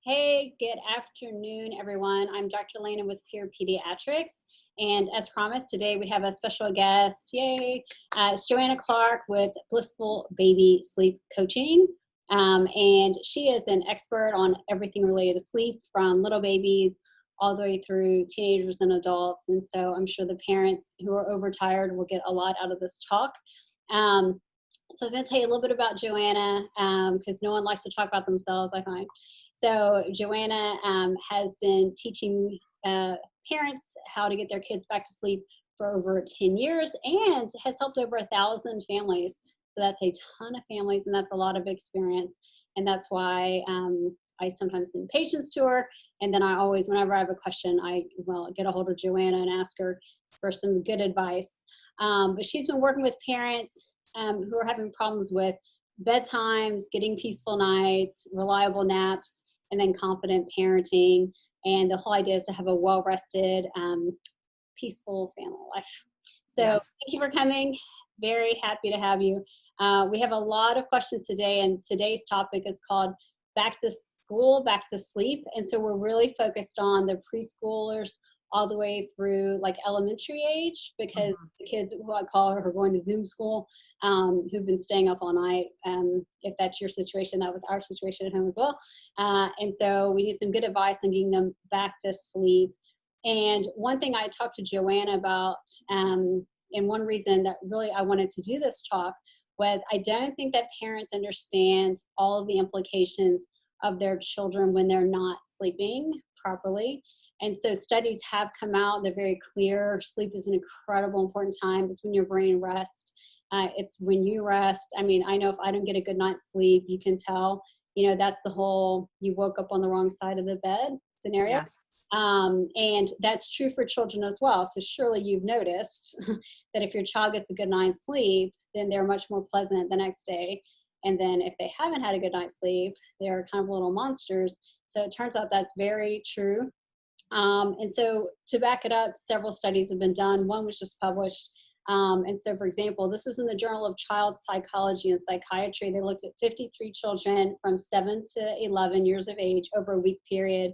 Hey, good afternoon, everyone. I'm Dr. Alana with Pediatrics. And as promised, today we have a special guest. Yay! It's Joanna Clark with Blissful Baby Sleep Coaching. And she is an expert on everything related to sleep, from little babies all the way through teenagers and adults. And so I'm sure the parents who are overtired will get a lot out of this talk. Um, so I was going to tell you a little bit about Joanna because no one likes to talk about themselves, I find. So Joanna has been teaching parents how to get their kids back to sleep for over 10 years and has helped over 1,000 families. So that's a ton of families, and that's a lot of experience. And that's why I sometimes send patients to her. And then I always, whenever I have a question, I get a hold of Joanna and ask her for some good advice. But she's been working with parents who are having problems with bedtimes, getting peaceful nights, reliable naps, and then confident parenting. And the whole idea is to have a well-rested, peaceful family life. So Yes. thank you for coming. Very happy to have you. We have a lot of questions today, and today's topic is called Back to School, Back to Sleep. And so we're really focused on the preschoolers all the way through like elementary age, because the kids who I call are going to Zoom school, who've been staying up all night. If that's your situation, that was our situation at home as well. And so we need some good advice on getting them back to sleep. And one thing I talked to Joanna about, and one reason that really I wanted to do this talk was I don't think that parents understand all of the implications of their children when they're not sleeping properly. And so studies have come out, they're very clear. Sleep is an incredible important time. It's when your brain rests. It's when you rest. I mean, I know if I don't get a good night's sleep, you can tell, that's the whole you woke up on the wrong side of the bed scenario. Yes. And that's true for children as well. So surely you've noticed that if your child gets a good night's sleep, then they're much more pleasant the next day. And then if they haven't had a good night's sleep, they're kind of little monsters. So it turns out that's very true. And so to back it up, several studies have been done. One was just published. And so, for example, this was in the Journal of Child Psychology and Psychiatry. They looked at 53 children from 7 to 11 years of age over a week period.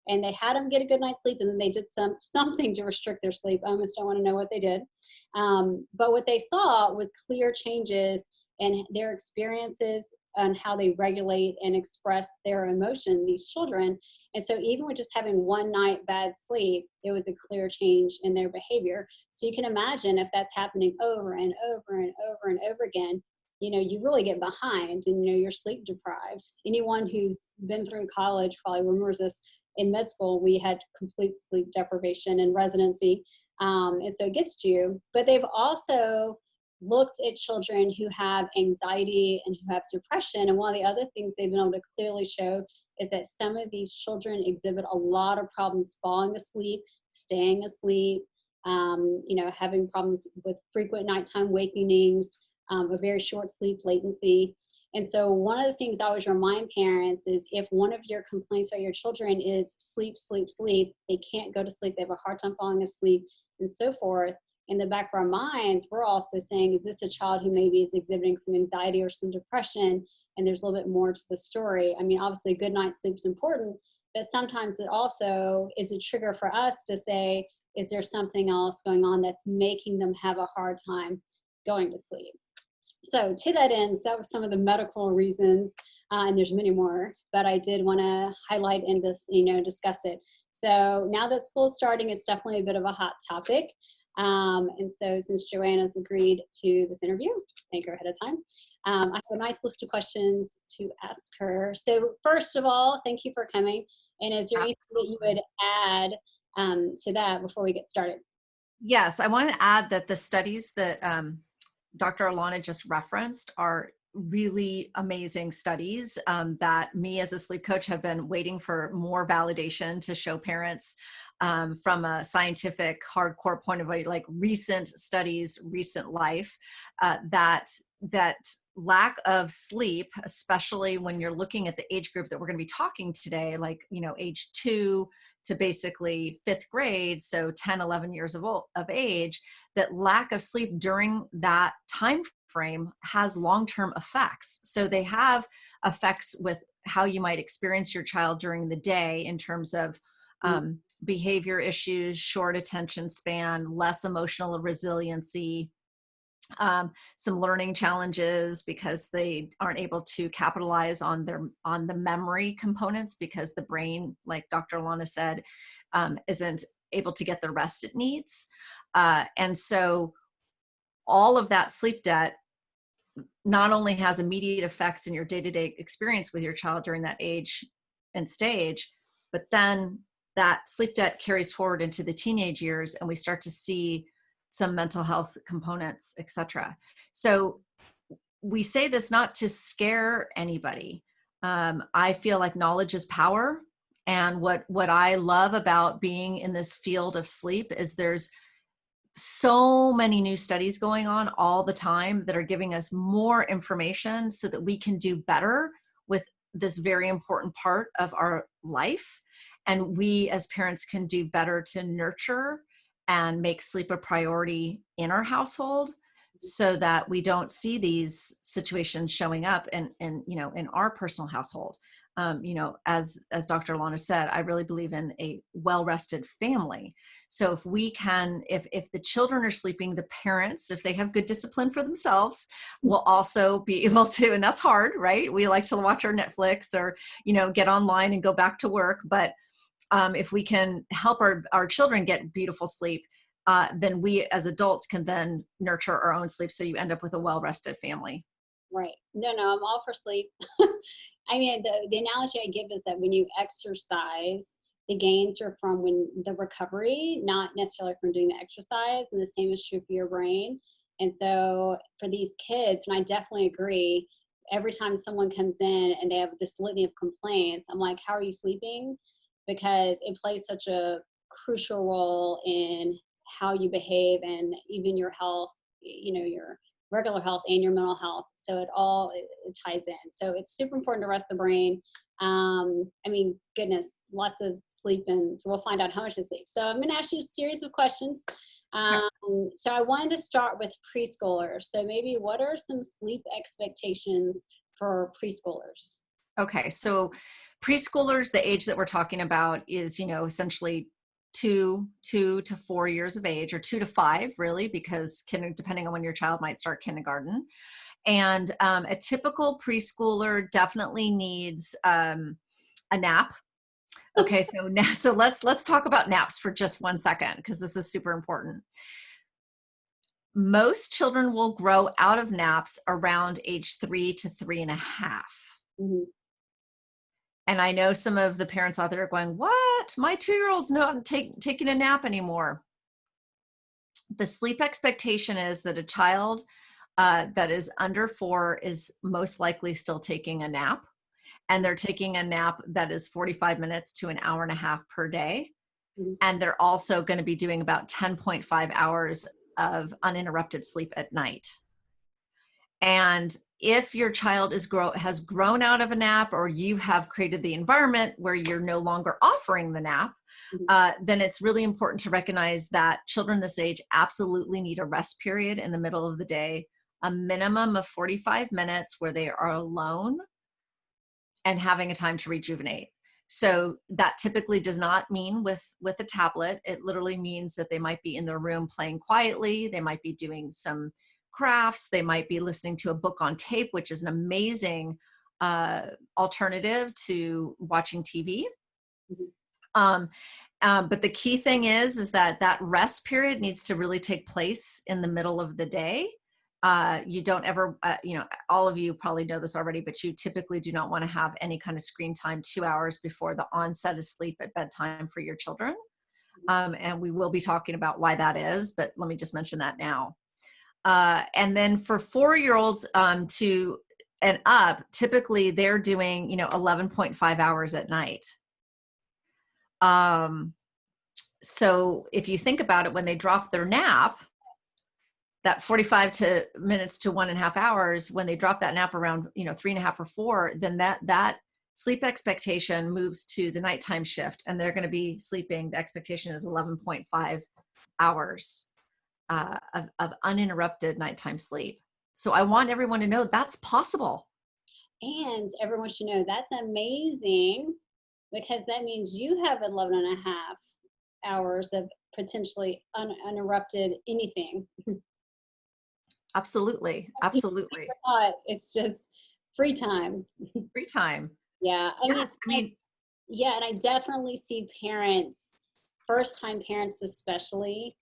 And they had them get a good night's sleep, and then they did something to restrict their sleep. I almost don't want to know what they did. But what they saw was clear changes in their experiences and how they regulate and express their emotion, these children. And so even with just having one night bad sleep, there was a clear change in their behavior. So you can imagine if that's happening over and over and over and over again, you really get behind and, you're sleep deprived. Anyone who's been through college probably remembers this. In med school, we had complete sleep deprivation in residency. And so it gets to you. But they've also looked at children who have anxiety and who have depression. And one of the other things they've been able to clearly show is that some of these children exhibit a lot of problems falling asleep, staying asleep, having problems with frequent nighttime wakings, a very short sleep latency. And so one of the things I always remind parents is if one of your complaints about your children is sleep, sleep, sleep, they can't go to sleep, they have a hard time falling asleep, and so forth, in the back of our minds, we're also saying, is this a child who maybe is exhibiting some anxiety or some depression? And there's a little bit more to the story. I mean, obviously, good night's sleep is important, but sometimes it also is a trigger for us to say, is there something else going on that's making them have a hard time going to sleep? So to that end, that was some of the medical reasons, and there's many more, but I did want to highlight and just, discuss it. So now that school's starting, it's definitely a bit of a hot topic. And so since Joanna's agreed to this interview, thank her ahead of time, I have a nice list of questions to ask her. So first of all, thank you for coming. And is there anything that you would add to that before we get started? Yes, I want to add that the studies that Dr. Alana just referenced are really amazing studies that me as a sleep coach have been waiting for more validation to show parents from a scientific hardcore point of view, like recent studies, recent life, that lack of sleep, especially when you're looking at the age group that we're going to be talking today, like, age 2 to basically 5th grade, so 10, 11 years of age, that lack of sleep during that time frame has long-term effects. So they have effects with how you might experience your child during the day in terms of behavior issues, short attention span, less emotional resiliency, some learning challenges because they aren't able to capitalize on the memory components because the brain, like Dr. Alana said, isn't able to get the rest it needs. And so all of that sleep debt not only has immediate effects in your day-to-day experience with your child during that age and stage, but then that sleep debt carries forward into the teenage years, and we start to see some mental health components, etc. So we say this not to scare anybody. I feel like knowledge is power. And what I love about being in this field of sleep is there's so many new studies going on all the time that are giving us more information so that we can do better with this very important part of our life. And we as parents can do better to nurture and make sleep a priority in our household so that we don't see these situations showing up in our personal household. As Dr. Alana said, I really believe in a well-rested family. So if we can, if the children are sleeping, the parents, if they have good discipline for themselves, will also be able to, and that's hard, right? We like to watch our Netflix or, get online and go back to work. But if we can help our children get beautiful sleep, then we as adults can then nurture our own sleep. So you end up with a well-rested family. Right. No, I'm all for sleep. I mean, the analogy I give is that when you exercise, the gains are from the recovery, not necessarily from doing the exercise. And the same is true for your brain. And so for these kids, and I definitely agree, every time someone comes in and they have this litany of complaints, I'm like, how are you sleeping? Because it plays such a crucial role in how you behave and even your health, your regular health and your mental health. So it ties in. So it's super important to rest the brain. Goodness, lots of sleep, and so we'll find out how much to sleep. So I'm going to ask you a series of questions. So I wanted to start with preschoolers. So maybe what are some sleep expectations for preschoolers? Okay, so preschoolers, the age that we're talking about is, essentially 2 to 4 years of age, or 2 to 5, really, because depending on when your child might start kindergarten. And a typical preschooler definitely needs a nap. Okay, so let's talk about naps for just 1 second, because this is super important. Most children will grow out of naps around age 3 to 3.5. Mm-hmm. And I know some of the parents out there are going, what? My 2-year-old's not taking a nap anymore. The sleep expectation is that a child that is under 4 is most likely still taking a nap. And they're taking a nap that is 45 minutes to an hour and a half per day. Mm-hmm. And they're also going to be doing about 10.5 hours of uninterrupted sleep at night. And if your child has grown out of a nap, or you have created the environment where you're no longer offering the nap, then it's really important to recognize that children this age absolutely need a rest period in the middle of the day, a minimum of 45 minutes where they are alone and having a time to rejuvenate. So that typically does not mean with a tablet. It literally means that they might be in their room playing quietly. They might be doing some crafts. They might be listening to a book on tape, which is an amazing alternative to watching TV. But the key thing is that rest period needs to really take place in the middle of the day. You don't ever, all of you probably know this already, but you typically do not want to have any kind of screen time 2 hours before the onset of sleep at bedtime for your children. And we will be talking about why that is, but let me just mention that now. And then for 4-year-olds to and up, typically they're doing, 11.5 hours at night. So if you think about it, when they drop their nap, that 45 minutes to 1.5 hours, when they drop that nap around, 3.5 or 4, then that sleep expectation moves to the nighttime shift, and they're going to be sleeping. The expectation is 11.5 hours of uninterrupted nighttime sleep. So I want everyone to know that's possible. And everyone should know that's amazing because that means you have 11 and a half hours of potentially uninterrupted anything. Absolutely. Absolutely. It's just free time. Free time. Yeah. I mean, Yes. I mean, yeah, and I definitely see parents, first time parents especially,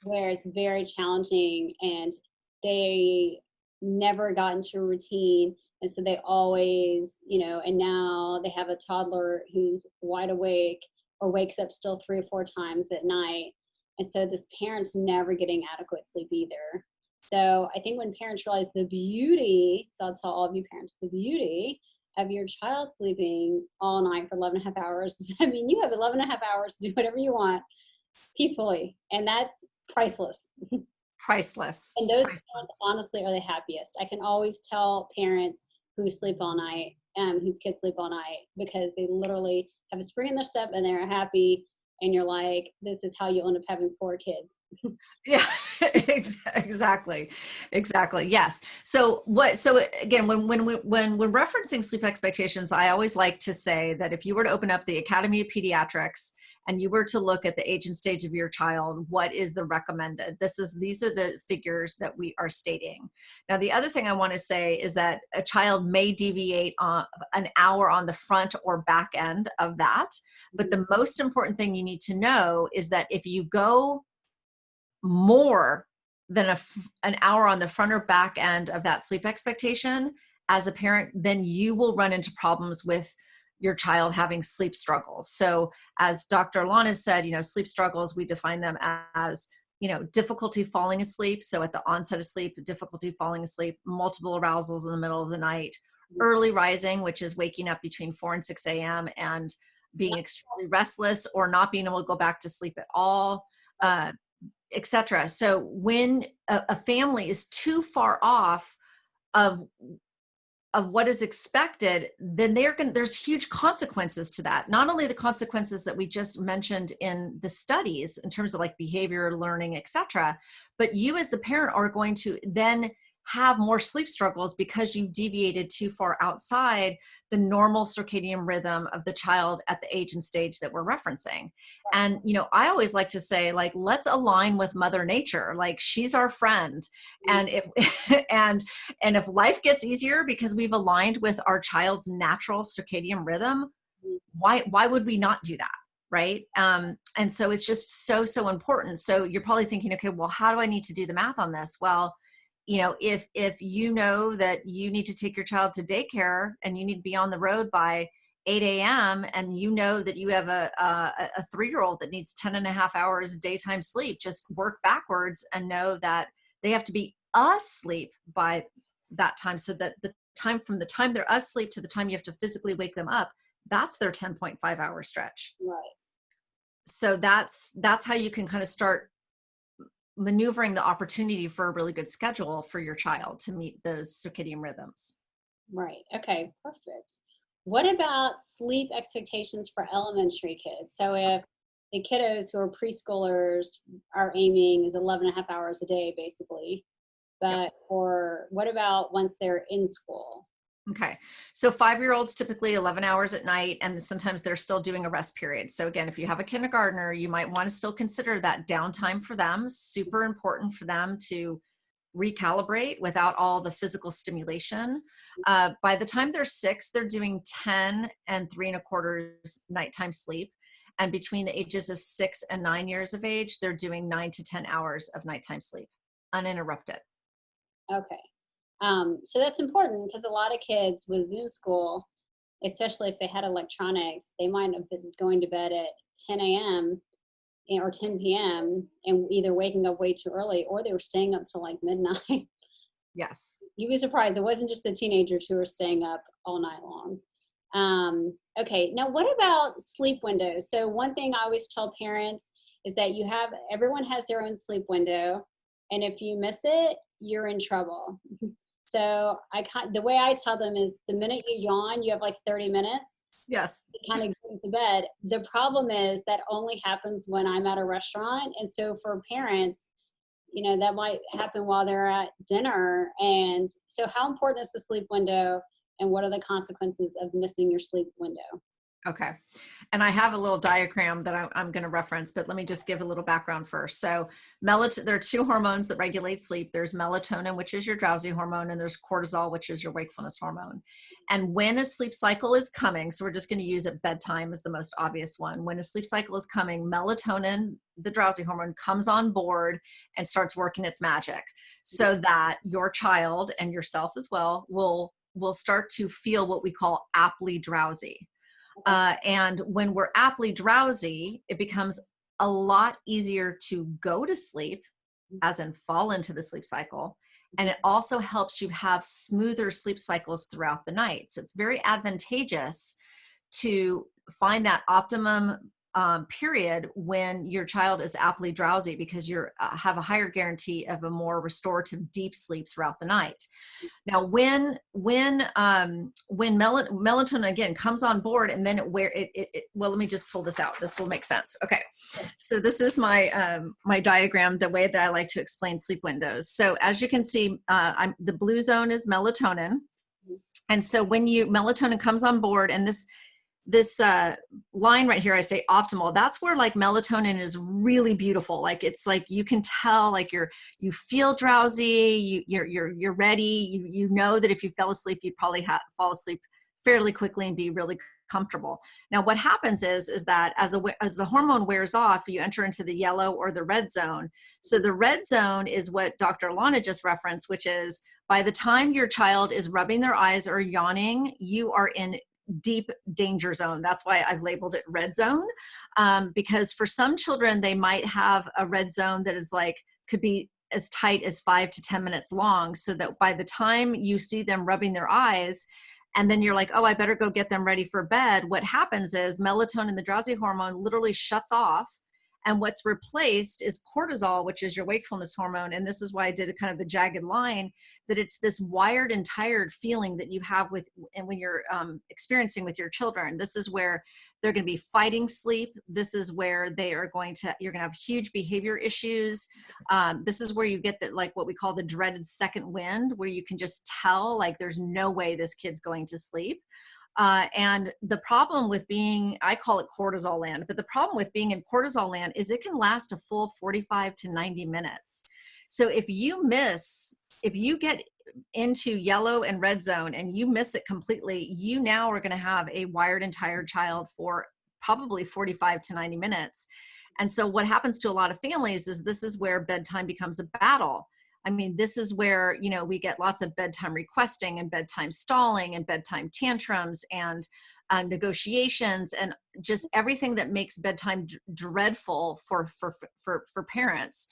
where it's very challenging and they never got into a routine. And so they always, and now they have a toddler who's wide awake or wakes up still 3 or 4 times at night. And so this parent's never getting adequate sleep either. So I think when parents realize the beauty, so I'll tell all of you parents, the beauty of your child sleeping all night for 11 and a half hours. I mean, you have 11 and a half hours to do whatever you want peacefully. And that's priceless. priceless. And those parents Priceless. honestly are the happiest. I can always tell parents who sleep all night, whose kids sleep all night, because they literally have a spring in their step and they're happy. And you're like, this is how you end up having 4 kids. Yeah, exactly. Exactly. Yes. So again, when referencing sleep expectations, I always like to say that if you were to open up the Academy of Pediatrics and you were to look at the age and stage of your child, what is the recommended? These are the figures that we are stating. Now, the other thing I want to say is that a child may deviate on an hour on the front or back end of that. But the most important thing you need to know is that if you go more than an hour on the front or back end of that sleep expectation as a parent, then you will run into problems with your child having sleep struggles. So as Dr. Alana said, sleep struggles, we define them as, difficulty falling asleep. So at the onset of sleep, difficulty falling asleep, multiple arousals in the middle of the night, early rising, which is waking up between 4 and 6 a.m. and being extremely restless or not being able to go back to sleep at all, etc. So when a family is too far off of what is expected, then there's huge consequences to that. Not only the consequences that we just mentioned in the studies in terms of like behavior, learning, etc., but you as the parent are going to then have more sleep struggles because you've deviated too far outside the normal circadian rhythm of the child at the age and stage that we're referencing. And, I always like to say, like, let's align with Mother Nature. Like, she's our friend. And if, and if life gets easier because we've aligned with our child's natural circadian rhythm, why would we not do that? Right. And so it's just so important. So you're probably thinking, okay, well, how do I need to do the math on this? Well, if you know that you need to take your child to daycare and you need to be on the road by 8 a.m. and you know that you have a 3-year-old that needs 10 and a half hours daytime sleep, just work backwards and know that they have to be asleep by that time, so that the time from the time they're asleep to the time you have to physically wake them up, that's their 10.5 hour stretch. Right. So that's how you can kind of start maneuvering the opportunity for a really good schedule for your child to meet those circadian rhythms. Right. Okay. Perfect. What about sleep expectations for elementary kids? So if the kiddos who are preschoolers are aiming is 11 and a half hours a day, basically, Yep. or what about once they're in school? Okay. So 5-year-olds typically 11 hours at night, and sometimes they're still doing a rest period. So again, if you have a kindergartner, you might want to still consider that downtime for them. Super important for them to recalibrate without all the physical stimulation. By the time they're 6, they're doing 10 and 3 1/4 nighttime sleep. And between the ages of 6 and 9 years of age, they're doing 9 to 10 hours of nighttime sleep, uninterrupted. Okay. So that's important because a lot of kids with Zoom school, especially if they had electronics, they might have been going to bed at 10 a.m. Or 10 p.m. and either waking up way too early or they were staying up till like midnight. Yes. You'd be surprised. It wasn't just the teenagers who were staying up all night long. Okay, now what about sleep windows? So one thing I always tell parents is that everyone has their own sleep window, and if you miss it, you're in trouble. So the way I tell them is the minute you yawn, you have like 30 minutes Yes. to kind of get into bed. The problem is that only happens when I'm at a restaurant, and so for parents, that might happen while they're at dinner. And so how important is the sleep window and what are the consequences of missing your sleep window. Okay. And I have a little diagram that I'm going to reference, but let me just give a little background first. So there are two hormones that regulate sleep. There's melatonin, which is your drowsy hormone, and there's cortisol, which is your wakefulness hormone. And when a sleep cycle is coming, so we're just going to use it, bedtime is the most obvious one. When a sleep cycle is coming, melatonin, the drowsy hormone, comes on board and starts working its magic so that your child and yourself as well will start to feel what we call aptly drowsy. And when we're aptly drowsy, it becomes a lot easier to go to sleep, as in fall into the sleep cycle. And it also helps you have smoother sleep cycles throughout the night. So it's very advantageous to find that optimum period when your child is aptly drowsy, because you have a higher guarantee of a more restorative deep sleep throughout the night. Now, when melatonin again comes on board, and then well, let me just pull this out. This will make sense. Okay, so this is my my diagram, the way that I like to explain sleep windows. So as you can see, the blue zone is melatonin, and so when melatonin comes on board, and this line right here, I say optimal, that's where like melatonin is really beautiful. Like, it's like, you can tell, like you feel drowsy, you're ready. You know that if you fell asleep, you'd probably fall asleep fairly quickly and be really comfortable. Now, what happens is that as the hormone wears off, you enter into the yellow or the red zone. So the red zone is what Dr. Alana just referenced, which is by the time your child is rubbing their eyes or yawning, you are in deep danger zone. That's why I've labeled it red zone, because for some children, they might have a red zone that is like, could be as tight as 5 to 10 minutes long, so that by the time you see them rubbing their eyes, and then you're like, oh, I better go get them ready for bed, what happens is melatonin, the drowsy hormone, literally shuts off. And what's replaced is cortisol, which is your wakefulness hormone. And this is why I did a kind of the jagged line, that it's this wired and tired feeling that you have when you're experiencing with your children. This is where they're going to be fighting sleep. This is where you're going to have huge behavior issues. This is where you get that, like what we call the dreaded second wind, where you can just tell, like, there's no way this kid's going to sleep. And the problem with I call it cortisol land, but the problem with being in cortisol land is it can last a full 45 to 90 minutes. So if you get into yellow and red zone and you miss it completely, you now are going to have a wired and tired child for probably 45 to 90 minutes. And so what happens to a lot of families is this is where bedtime becomes a battle. I mean, this is where, we get lots of bedtime requesting and bedtime stalling and bedtime tantrums and negotiations and just everything that makes bedtime dreadful for parents.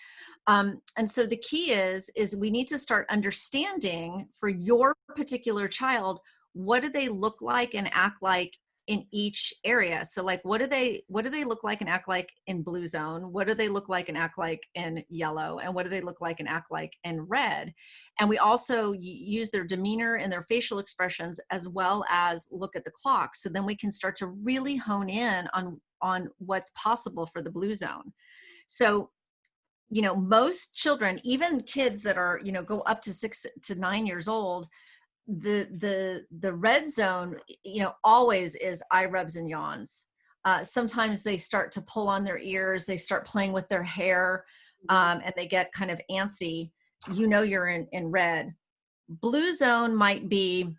And so the key is we need to start understanding for your particular child, what do they look like and act like in each area? So like, what do they look like and act like in blue zone? What do they look like and act like in yellow? And what do they look like and act like in red? And we also use their demeanor and their facial expressions, as well as look at the clock. So then we can start to really hone in on what's possible for the blue zone. So, most children, even kids that are, go up to 6 to 9 years old, the red zone, always is eye rubs and yawns. Sometimes they start to pull on their ears, they start playing with their hair, and they get kind of antsy. You're in red. Blue zone might be,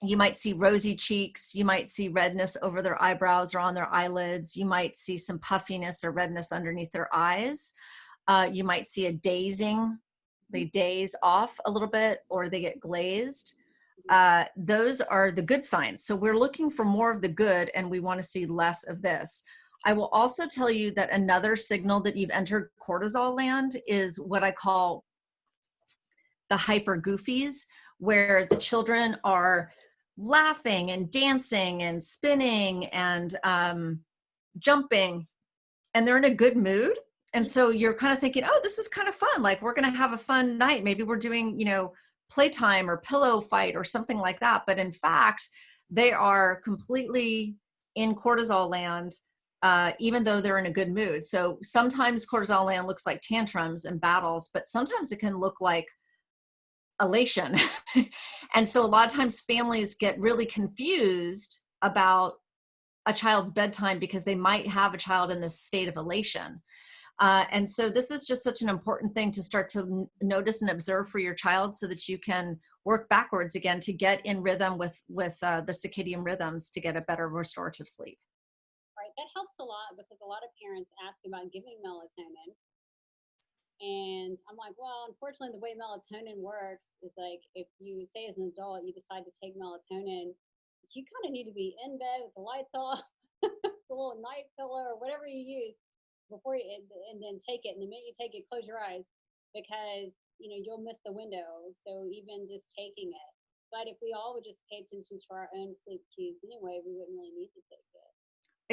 you might see rosy cheeks, you might see redness over their eyebrows or on their eyelids, you might see some puffiness or redness underneath their eyes. You might see a dazing. They daze off a little bit, or they get glazed. Those are the good signs. So we're looking for more of the good, and we want to see less of this. I will also tell you that another signal that you've entered cortisol land is what I call the hyper goofies, where the children are laughing and dancing and spinning and jumping, and they're in a good mood. And so you're kind of thinking, oh, this is kind of fun. Like, we're going to have a fun night. Maybe we're doing, playtime or pillow fight or something like that. But in fact, they are completely in cortisol land, even though they're in a good mood. So sometimes cortisol land looks like tantrums and battles, but sometimes it can look like elation. And so a lot of times families get really confused about a child's bedtime because they might have a child in this state of elation. And so this is just such an important thing to start to notice and observe for your child, so that you can work backwards again to get in rhythm with the circadian rhythms to get a better restorative sleep. Right. That helps a lot because a lot of parents ask about giving melatonin. And I'm like, well, unfortunately, the way melatonin works is like if you say as an adult you decide to take melatonin, you kind of need to be in bed with the lights off, the little night pillow or whatever you use before you, and then take it. And the minute you take it, close your eyes because you'll miss the window. So even just taking it. But if we all would just pay attention to our own sleep cues anyway, we wouldn't really need to take it.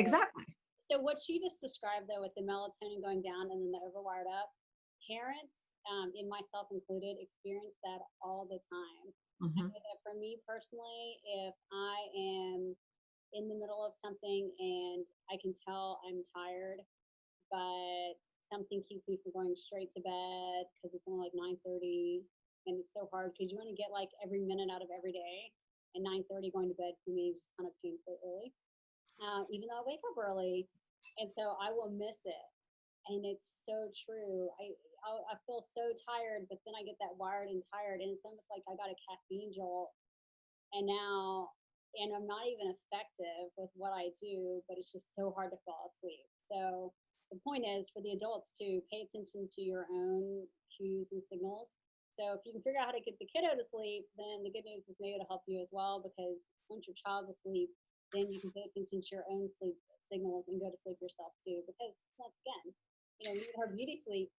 Exactly. So what she just described though with the melatonin going down and then the overwired up, parents, and myself included, experience that all the time. I Hmm. know that for me personally, if I am in the middle of something and I can tell I'm tired, but something keeps me from going straight to bed because it's only like 9:30, and it's so hard because you want to get like every minute out of every day. And 9:30 going to bed for me is just kind of painfully early, even though I wake up early, and so I will miss it. And it's so true. I feel so tired, but then I get that wired and tired, and it's almost like I got a caffeine jolt, and now, and I'm not even effective with what I do, but it's just so hard to fall asleep. So the point is for the adults to pay attention to your own cues and signals. So if you can figure out how to get the kiddo to sleep, then the good news is maybe it'll help you as well, because once your child's asleep, then you can pay attention to your own sleep signals and go to sleep yourself too. Because once again, we need our beauty sleep.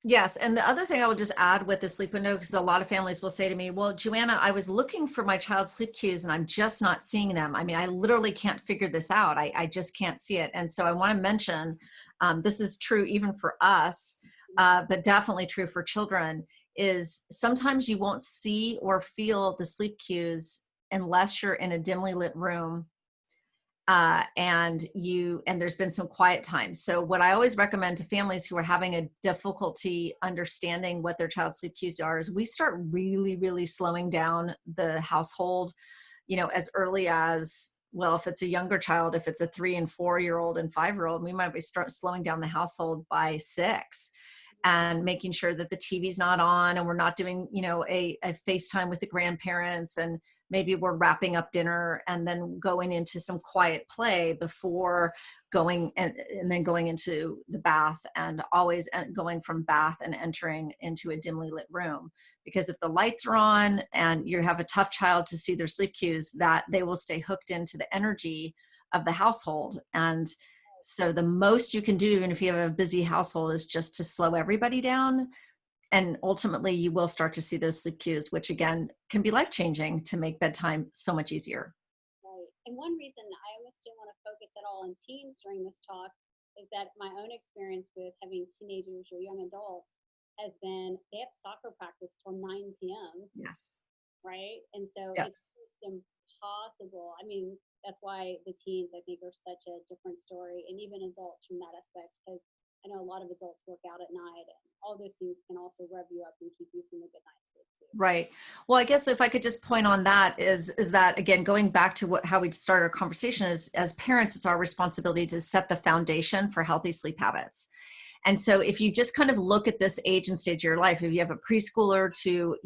Yes. And the other thing I will just add with the sleep window, because a lot of families will say to me, well, Joanna, I was looking for my child's sleep cues and I'm just not seeing them. I mean, I literally can't figure this out. I just can't see it. And so I want to mention, this is true even for us, but definitely true for children, is sometimes you won't see or feel the sleep cues unless you're in a dimly lit room, and there's been some quiet time. So what I always recommend to families who are having a difficulty understanding what their child's sleep cues are is we start really, really slowing down the household, as early as, well, if it's a younger child, if it's a 3 and 4 year old and 5 year old, we might be start slowing down the household by 6, and making sure that the TV's not on and we're not doing, a FaceTime with the grandparents, and maybe we're wrapping up dinner and then going into some quiet play before going and then going into the bath, and always going from bath and entering into a dimly lit room. Because if the lights are on and you have a tough child to see their sleep cues, that they will stay hooked into the energy of the household. And so the most you can do, even if you have a busy household, is just to slow everybody down. And ultimately you will start to see those sleep cues, which again can be life-changing to make bedtime so much easier. Right. And one reason I almost didn't want to focus at all on teens during this talk is that my own experience with having teenagers or young adults has been they have soccer practice till 9 p.m., Yes. right? And so it's Yes. just impossible. I mean, that's why the teens, I think, are such a different story, and even adults from that aspect, because I know a lot of adults work out at night, and all those things can also rev you up and keep you from a good night's sleep too. Right. Well, I guess if I could just point on that is that, again, going back to how we started our conversation, is as parents, it's our responsibility to set the foundation for healthy sleep habits. And so if you just kind of look at this age and stage of your life, if you have a preschooler to,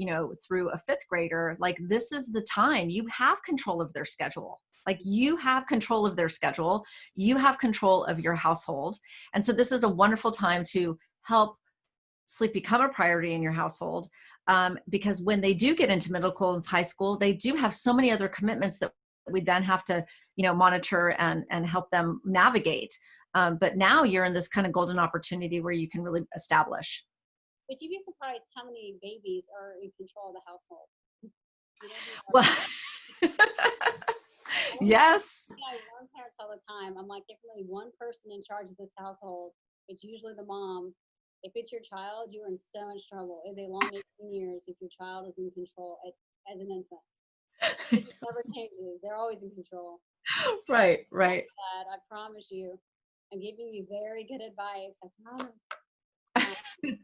through a fifth grader, like, this is the time you have control of their schedule. Like, you have control of their schedule, you have control of your household. And so this is a wonderful time to help sleep become a priority in your household. Because when they do get into middle school and high school, they do have so many other commitments that we then have to, monitor and help them navigate. But now you're in this kind of golden opportunity where you can really establish. But you'd be surprised how many babies are in control of the household. You know who Well, yes. I warn parents all the time. I'm like, there's only one person in charge of this household. It's usually the mom. If it's your child, you're in so much trouble. It's a long 18 years if your child is in control as an infant. It just never changes. They're always in control. Right, right. Dad, I promise you. I'm giving you very good advice. I promise.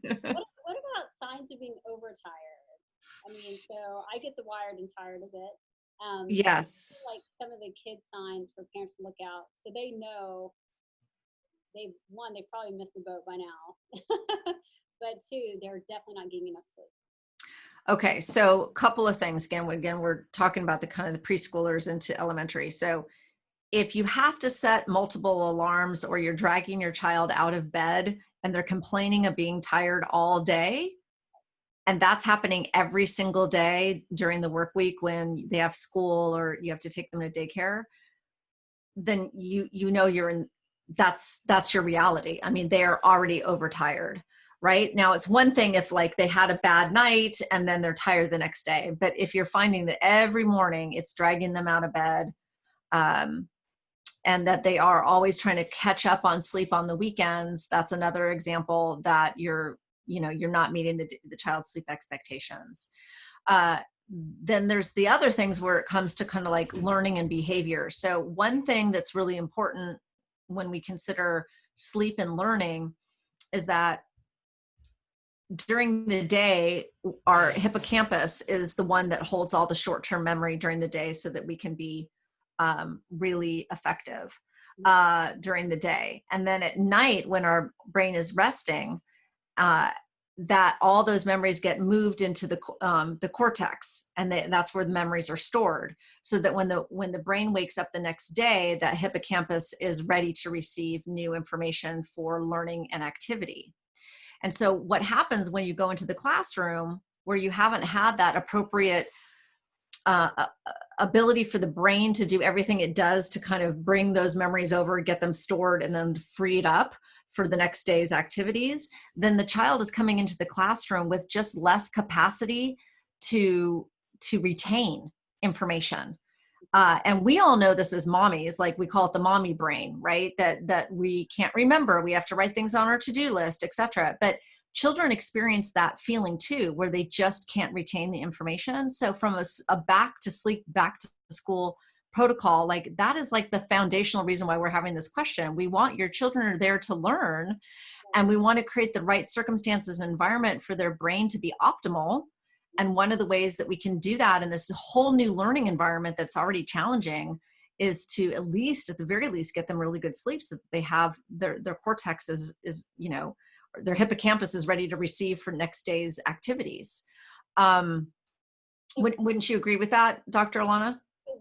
What about signs of being overtired? I mean, so I get the wired and tired of it. But I Yes. feel like some of the kid signs for parents to look out, so they know they probably missed the boat by now, but two, they're definitely not getting enough sleep. Okay, so a couple of things. Again, we're talking about the kind of the preschoolers into elementary. So if you have to set multiple alarms or you're dragging your child out of bed and they're complaining of being tired all day, and that's happening every single day during the work week when they have school or you have to take them to daycare, then you know you're in, that's your reality. I mean, they're already overtired. Right now, it's one thing if like they had a bad night and then they're tired the next day. But if you're finding that every morning it's dragging them out of bed, um, and that they are always trying to catch up on sleep on the weekends, that's another example that you're not meeting the child's sleep expectations. Then there's the other things where it comes to kind of like learning and behavior. So one thing that's really important when we consider sleep and learning is that during the day, our hippocampus is the one that holds all the short-term memory during the day so that we can be really effective during the day. And then at night, when our brain is resting, that all those memories get moved into the cortex, and that's where the memories are stored. So that when the brain wakes up the next day, that hippocampus is ready to receive new information for learning and activity. And so what happens when you go into the classroom where you haven't had that appropriate ability for the brain to do everything it does to kind of bring those memories over, get them stored, and then free it up for the next day's activities, then the child is coming into the classroom with just less capacity to retain information. And we all know this as mommies, like we call it the mommy brain, right? That we can't remember, we have to write things on our to-do list, etc. But children experience that feeling too, where they just can't retain the information. So from a back to sleep, back to school protocol, like that is like the foundational reason why we're having this question. We want your children are there to learn, and we want to create the right circumstances and environment for their brain to be optimal. And one of the ways that we can do that in this whole new learning environment that's already challenging is to at the very least, get them really good sleep so that they have their cortex is their hippocampus is ready to receive for next day's activities. Wouldn't you agree with that, Dr. Alana? So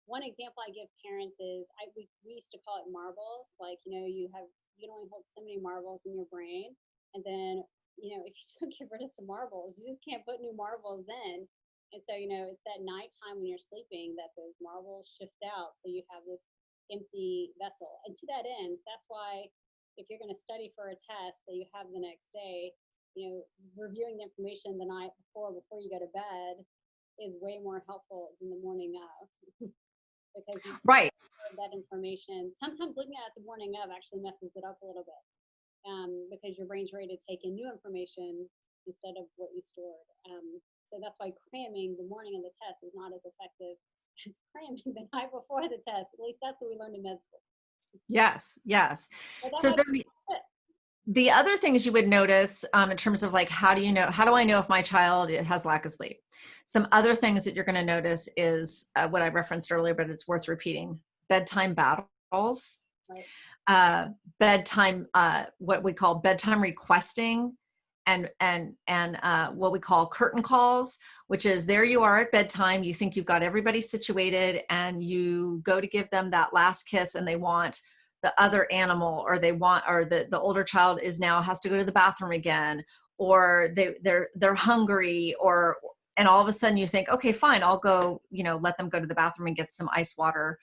one example I give parents is we used to call it marbles. Like, you can only hold so many marbles in your brain, and then if you don't get rid of some marbles, you just can't put new marbles in. And so it's that nighttime when you're sleeping that those marbles shift out, so you have this empty vessel. And to that end, that's why if you're going to study for a test that you have the next day, reviewing the information the night before you go to bed is way more helpful than the morning of. Because you Right. that information, sometimes looking at it the morning of actually messes it up a little bit, because your brain's ready to take in new information instead of what you stored. So that's why cramming the morning of the test is not as effective as cramming the night before the test. At least that's what we learned in med school. Yes. So But then the other things you would notice in terms of like, how do I know if my child has lack of sleep? Some other things that you're going to notice is what I referenced earlier, but it's worth repeating: bedtime battles, right. bedtime, what we call bedtime requesting, and what we call curtain calls, which is there you are at bedtime, you think you've got everybody situated, and you go to give them that last kiss, and they want the other animal, or the older child has to go to the bathroom again, or they're hungry, and all of a sudden you think, okay, fine, I'll go, let them go to the bathroom and get some ice water.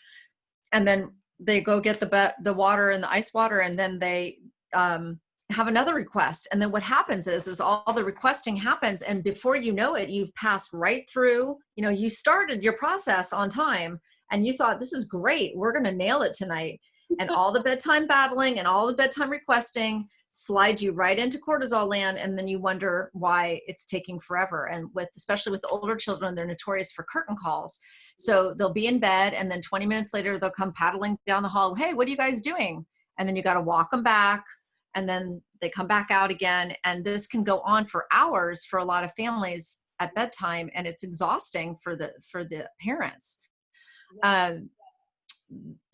And then they go get the water and the ice water, and then they have another request. And then what happens is all the requesting happens, and before you know it, you've passed right through, you started your process on time, and you thought, this is great, we're going to nail it tonight. And all the bedtime battling and all the bedtime requesting slides you right into cortisol land, and then you wonder why it's taking forever. And especially with the older children, they're notorious for curtain calls. So they'll be in bed, and then 20 minutes later, they'll come paddling down the hall. Hey, what are you guys doing? And then you got to walk them back. And then they come back out again, and this can go on for hours for a lot of families at bedtime, and it's exhausting for the parents. Um,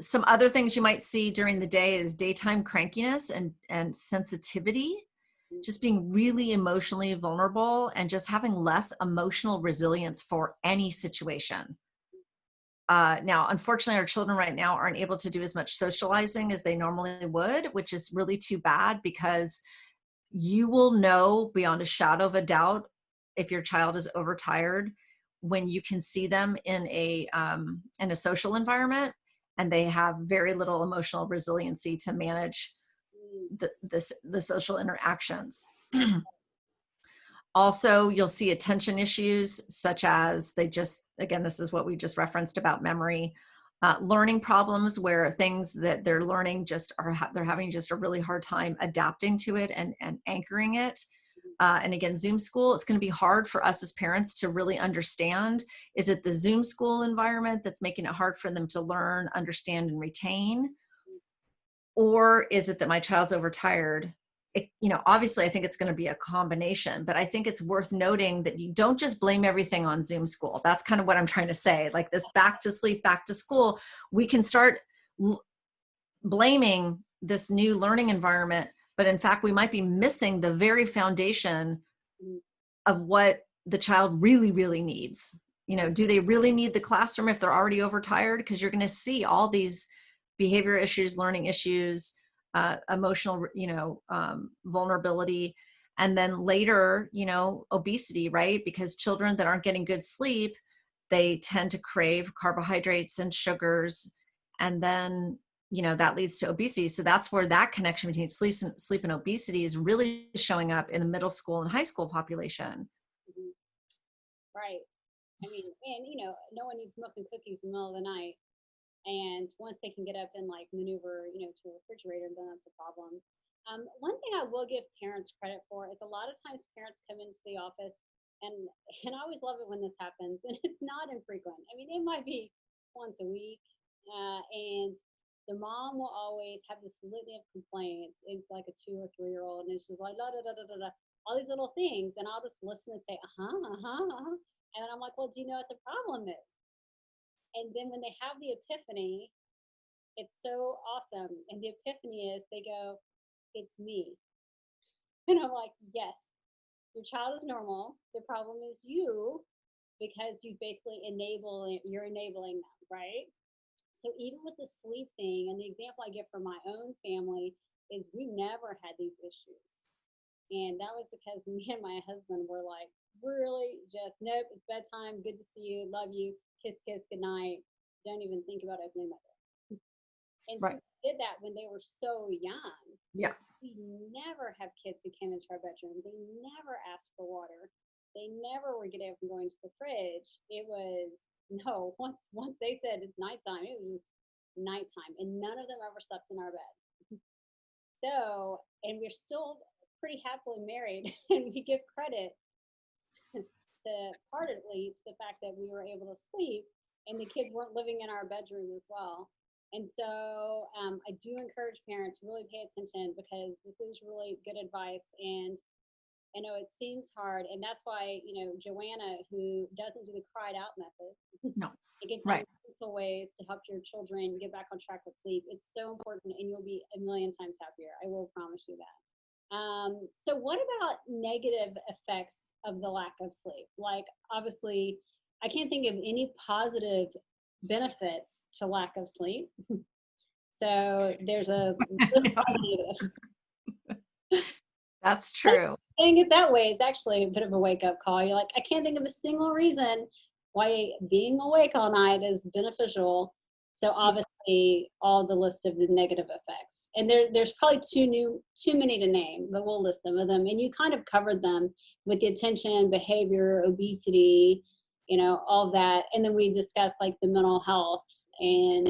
some other things you might see during the day is daytime crankiness and sensitivity, just being really emotionally vulnerable and just having less emotional resilience for any situation. Now, unfortunately, our children right now aren't able to do as much socializing as they normally would, which is really too bad, because you will know beyond a shadow of a doubt if your child is overtired when you can see them in a social environment and they have very little emotional resiliency to manage the social interactions. Also, you'll see attention issues such as again, this is what we just referenced about memory, learning problems where things that they're learning they're having just a really hard time adapting to it and anchoring it. And again, Zoom school, it's going to be hard for us as parents to really understand. Is it the Zoom school environment that's making it hard for them to learn, understand, and retain? Or is it that my child's overtired? Obviously I think it's going to be a combination, but I think it's worth noting that you don't just blame everything on Zoom school. That's kind of what I'm trying to say. Like this back to sleep, back to school, we can start blaming this new learning environment, but in fact, we might be missing the very foundation of what the child really, really needs. Do they really need the classroom if they're already overtired? Because you're going to see all these behavior issues, learning issues, emotional, vulnerability, and then later, obesity, right? Because children that aren't getting good sleep, they tend to crave carbohydrates and sugars, and then, that leads to obesity. So that's where that connection between sleep and obesity is really showing up in the middle school and high school population. Right. I mean, and no one needs milk and cookies in the middle of the night. And once they can get up and like maneuver, to a refrigerator, then that's a problem. One thing I will give parents credit for is a lot of times parents come into the office, and I always love it when this happens, and it's not infrequent. I mean, it might be once a week, and the mom will always have this litany of complaints. It's like a 2 or 3-year-old, and it's just like da da da da da da, all these little things, and I'll just listen and say and then I'm like, well, do you know what the problem is? And then when they have the epiphany, it's so awesome. And the epiphany is they go, it's me. And I'm like, yes, your child is normal. The problem is you, because you basically you're enabling them, right? So even with the sleep thing, and the example I give from my own family is we never had these issues. And that was because me and my husband were like, really just, nope, it's bedtime. Good to see you. Love you. Kiss, kiss, good night. Don't even think about opening my door. And right. We did that when they were so young. Yeah. We never have kids who came into our bedroom. They never asked for water. They never were getting up and going to the fridge. It was, no, once they said it's nighttime, it was nighttime. And none of them ever slept in our bed. So, and we're still pretty happily married, and we give credit partly to the fact that we were able to sleep and the kids weren't living in our bedroom as well. And so I do encourage parents to really pay attention, because this is really good advice. And I know it seems hard, and that's why, Joanna, who doesn't do the cried out method, no, it gives right, you ways to help your children get back on track with sleep. It's so important, and you'll be a million times happier. I will promise you that. So what about negative effects of the lack of sleep? Like, obviously, I can't think of any positive benefits to lack of sleep. So there's a That's true. Saying it that way is actually a bit of a wake-up call. You're like, I can't think of a single reason why being awake all night is beneficial. So obviously, all the list of the negative effects, and there's probably too many to name, but we'll list some of them. And you kind of covered them with the attention, behavior, obesity, all of that. And then we discussed like the mental health and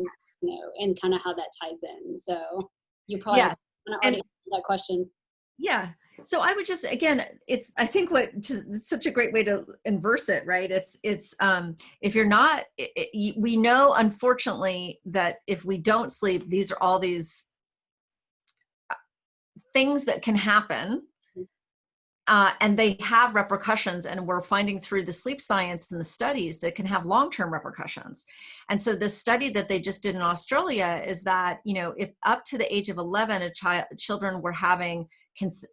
and kind of how that ties in. So you probably kind of already answered that question. Yeah. So I would just, again, I think it's such a great way to inverse it, right? It's if you're not, we know, unfortunately, that if we don't sleep, these are all these things that can happen, and they have repercussions, and we're finding through the sleep science and the studies that can have long-term repercussions. And so this study that they just did in Australia is that, you know, if up to the age of 11, children were having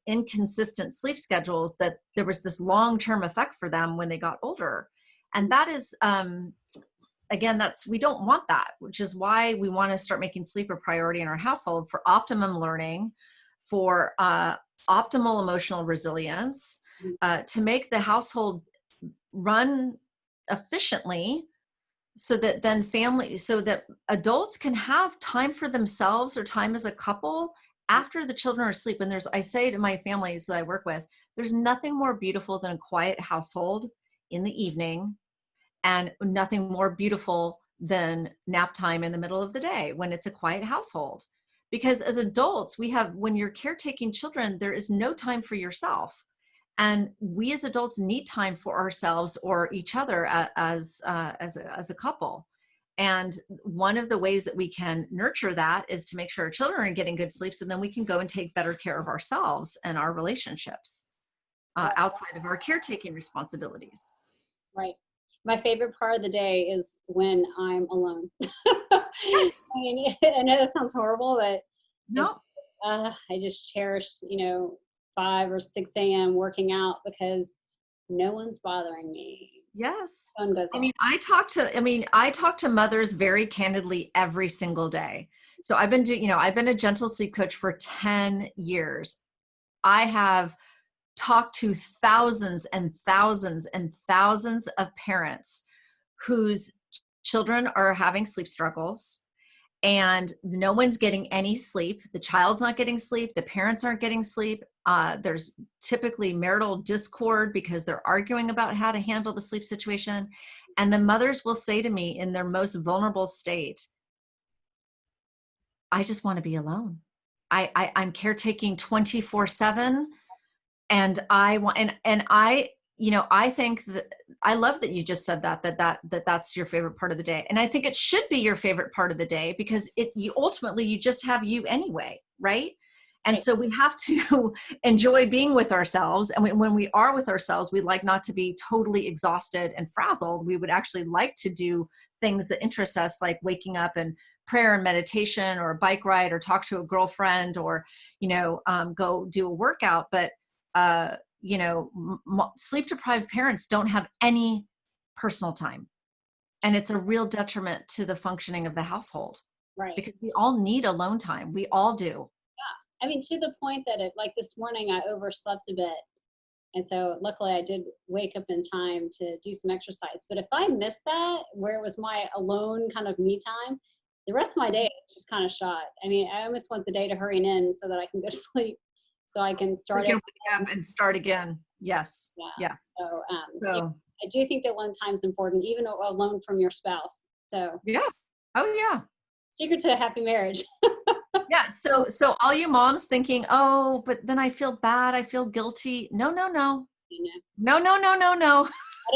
inconsistent sleep schedules, that there was this long-term effect for them when they got older. And that is, again, we don't want that, which is why we want to start making sleep a priority in our household for optimum learning, for optimal emotional resilience, to make the household run efficiently, so that then so that adults can have time for themselves or time as a couple after the children are asleep. And I say to my families that I work with, there's nothing more beautiful than a quiet household in the evening, and nothing more beautiful than nap time in the middle of the day when it's a quiet household. Because as adults, when you're caretaking children, there is no time for yourself. And we as adults need time for ourselves or each other as a couple. And one of the ways that we can nurture that is to make sure our children are getting good sleep, so then we can go and take better care of ourselves and our relationships outside of our caretaking responsibilities. Right. My favorite part of the day is when I'm alone. Yes. I mean, I know that sounds horrible, but No. I just cherish, 5 or 6 a.m. working out because no one's bothering me. Yes. Sun goes off. I talk to mothers very candidly every single day. So I've been a gentle sleep coach for 10 years. I have talked to thousands and thousands and thousands of parents whose children are having sleep struggles, and no one's getting any sleep. The child's not getting sleep. The parents aren't getting sleep. There's typically marital discord because they're arguing about how to handle the sleep situation. And the mothers will say to me in their most vulnerable state, I just want to be alone. I'm caretaking 24/7. And I think that I love that you just said that's your favorite part of the day. And I think it should be your favorite part of the day, because you just have you anyway, right? And so we have to enjoy being with ourselves. And when we are with ourselves, we like not to be totally exhausted and frazzled. We would actually like to do things that interest us, like waking up and prayer and meditation, or a bike ride, or talk to a girlfriend, or, go do a workout. But sleep deprived parents don't have any personal time, and it's a real detriment to the functioning of the household. Right. Because we all need alone time. We all do. Yeah. I mean, to the point that like this morning I overslept a bit. And so luckily I did wake up in time to do some exercise. But if I missed that, where it was my alone kind of me time, the rest of my day is just kind of shot. I mean, I almost want the day to hurry in so that I can go to sleep, so I can start wake up and start again. Yes. Yeah. Yes. So I do think that alone time is important, even alone from your spouse. So yeah. Oh yeah. Secret to a happy marriage. Yeah. So all you moms thinking, oh, but then I feel bad, I feel guilty. No. No. No. I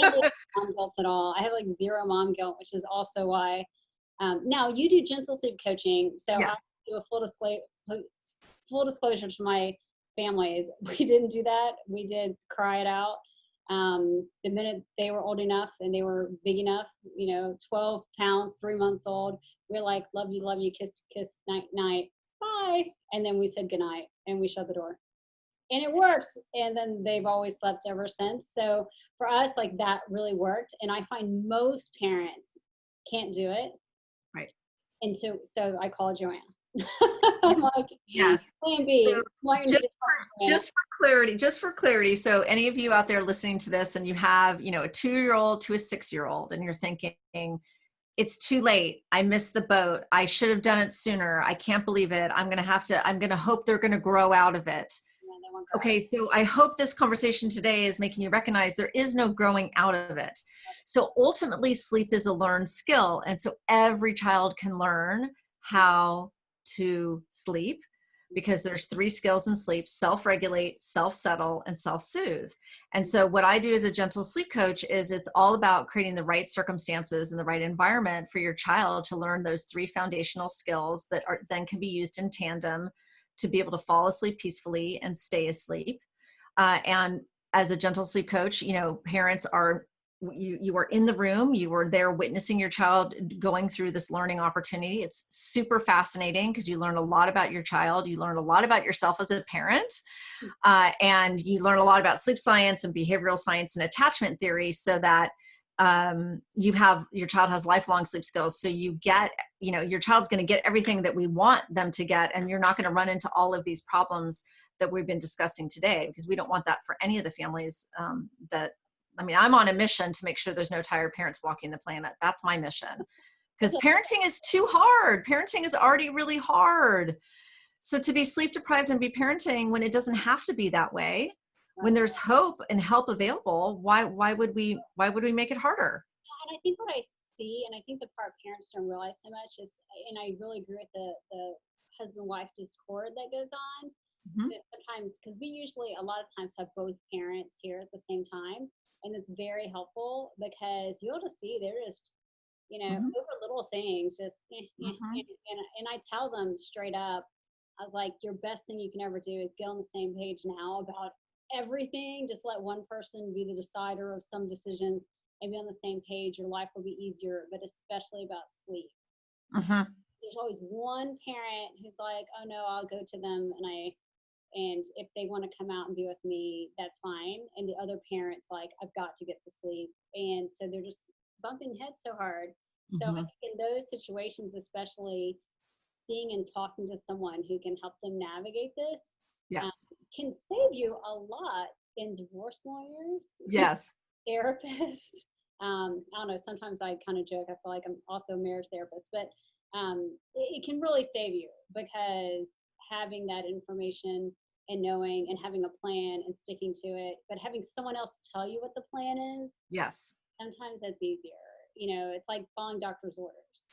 don't believe mom guilt at all. I have like zero mom guilt, which is also why. Now you do gentle sleep coaching, so yes. I'll do a full disclosure to my families. We didn't do that. We did cry it out. The minute they were old enough and they were big enough, 12 pounds, 3 months old, we're like, love you, kiss, night, night, bye. And then we said goodnight and we shut the door. And it works. And then they've always slept ever since. So for us, like, that really worked. And I find most parents can't do it. Right. And so I call Joanna. I'm like, yes. Plan B. Just for clarity. So any of you out there listening to this, and you have, a 2-year-old to a 6-year-old, and you're thinking, it's too late. I missed the boat. I should have done it sooner. I can't believe it. I'm going to hope they're going to grow out of it. Okay. So I hope this conversation today is making you recognize there is no growing out of it. So ultimately, sleep is a learned skill. And so every child can learn how to sleep, because there's 3 skills in sleep: self-regulate, self-settle, and self-soothe. And so what I do as a gentle sleep coach is it's all about creating the right circumstances and the right environment for your child to learn those 3 foundational skills that then can be used in tandem to be able to fall asleep peacefully and stay asleep. And as a gentle sleep coach, you know, parents are, you are in the room, you were there witnessing your child going through this learning opportunity. It's super fascinating because you learn a lot about your child. You learn a lot about yourself as a parent. And you learn a lot about sleep science and behavioral science and attachment theory, so that your child has lifelong sleep skills. So you get, you know, your child's going to get everything that we want them to get. And you're not going to run into all of these problems that we've been discussing today, because we don't want that for any of the families I'm on a mission to make sure there's no tired parents walking the planet. That's my mission, because parenting is too hard. Parenting is already really hard. So to be sleep deprived and be parenting when it doesn't have to be that way, when there's hope and help available, why would we make it harder? And I think what I see, and I think the part parents don't realize so much is, and I really agree with the husband-wife discord that goes on. Mm-hmm. So sometimes, because we usually a lot of times have both parents here at the same time, and it's very helpful because you'll just see they're just, you know, Mm-hmm. over little things, just Mm-hmm. and I tell them straight up, I was like, your best thing you can ever do is get on the same page now about everything. Just let one person be the decider of some decisions and be on the same page. Your life will be easier, but especially about sleep. Mm-hmm. There's always one parent who's like, oh no, I'll go to them and if they want to come out and be with me, that's fine. And the other parent's like, I've got to get to sleep. And so they're just bumping heads so hard. So I Mm-hmm. think in those situations, especially seeing and talking to someone who can help them navigate this Yes. can save you a lot in divorce lawyers, Yes. therapists. I don't know, sometimes I kind of joke, I feel like I'm also a marriage therapist, but it can really save you, because having that information and knowing and having a plan and sticking to it, but having someone else tell you what the plan is, Yes. sometimes that's easier. You know, it's like following doctor's orders.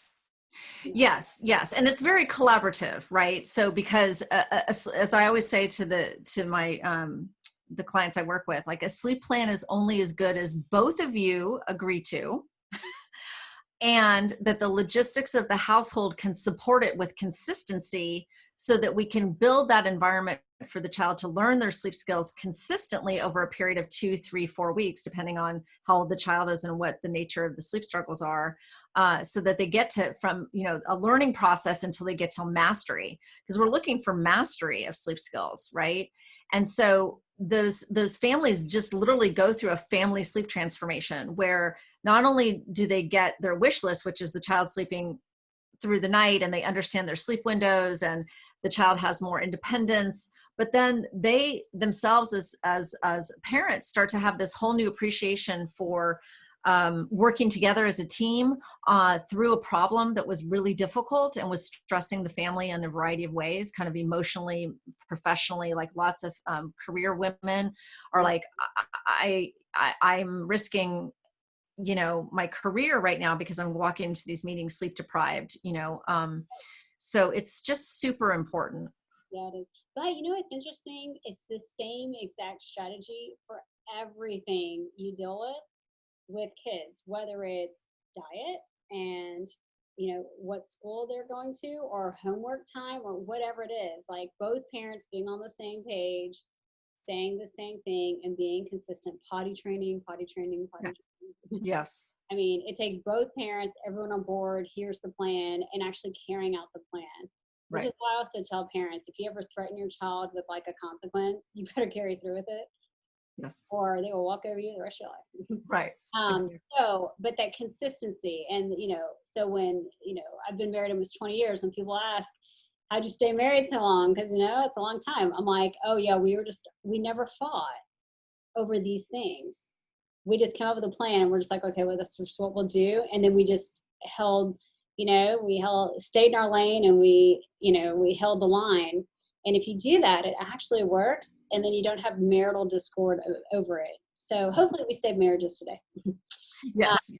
Yes, yes, and it's very collaborative, right? So because as I always say to my the clients I work with, like, a sleep plan is only as good as both of you agree to, and that the logistics of the household can support it with consistency, so that we can build that environment for the child to learn their sleep skills consistently over a period of 2, 3, 4 weeks, depending on how old the child is and what the nature of the sleep struggles are, so that they get to, from, you know, a learning process until they get to mastery, because we're looking for mastery of sleep skills, right? And so those families just literally go through a family sleep transformation, where not only do they get their wish list, which is the child sleeping through the night and they understand their sleep windows and the child has more independence, but then they themselves as parents start to have this whole new appreciation for working together as a team through a problem that was really difficult and was stressing the family in a variety of ways, kind of emotionally, professionally. Like, lots of career women are like, I'm risking, you know, my career right now because I'm walking into these meetings sleep deprived, you know. So it's just super important. Yeah, it is. But you know, it's interesting. It's the same exact strategy for everything you deal with kids, whether it's diet and, you know, what school they're going to, or homework time, or whatever it is. Like, both parents being on the same page, saying the same thing, and being consistent. Potty training, potty training, potty Yes. training. Yes. I mean, it takes both parents, everyone on board, here's the plan, and actually carrying out the plan. Which Right. is why I also tell parents, if you ever threaten your child with like a consequence, you better carry through with it, Yes. or they will walk over you the rest of your life. Right. Exactly. So, but that consistency, and, you know, so when, you know, I've been married almost 20 years, when people ask, how'd you stay married so long? Because, you know, it's a long time. I'm like, oh yeah, we never fought over these things. We just came up with a plan, and we're just like, okay, well, that's just what we'll do. And then we just held, you know, stayed in our lane, and we, you know, we held the line. And if you do that, it actually works. And then you don't have marital discord over it. So hopefully we save marriages today, Yes.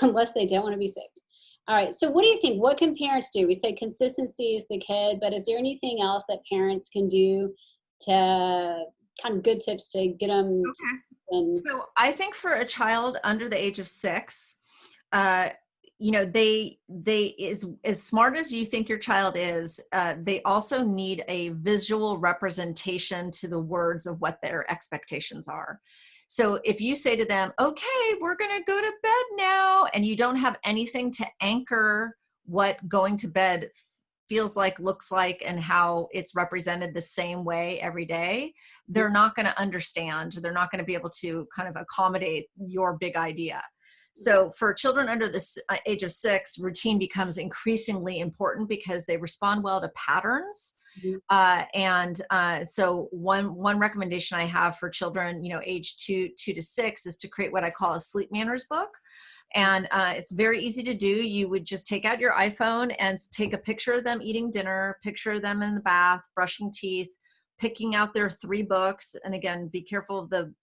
unless they don't want to be saved. All right. So what do you think? What can parents do? We say consistency is the kid, but is there anything else that parents can do to kind of good tips to get them to, Okay. and So I think for a child under the age of 6, uh, they is as smart as you think your child is, they also need a visual representation to the words of what their expectations are. So if you say to them, okay, we're going to go to bed now, and you don't have anything to anchor what going to bed feels like, looks like, and how it's represented the same way every day, they're not going to understand. They're not going to be able to kind of accommodate your big idea. So for children under the age of 6, routine becomes increasingly important because they respond well to patterns. So one recommendation I have for children, age 2 to 6, is to create what I call a sleep manners book. And it's very easy to do. You would just take out your iPhone and take a picture of them eating dinner, picture of them in the bath, brushing teeth, picking out their 3 books. And again, be careful of the,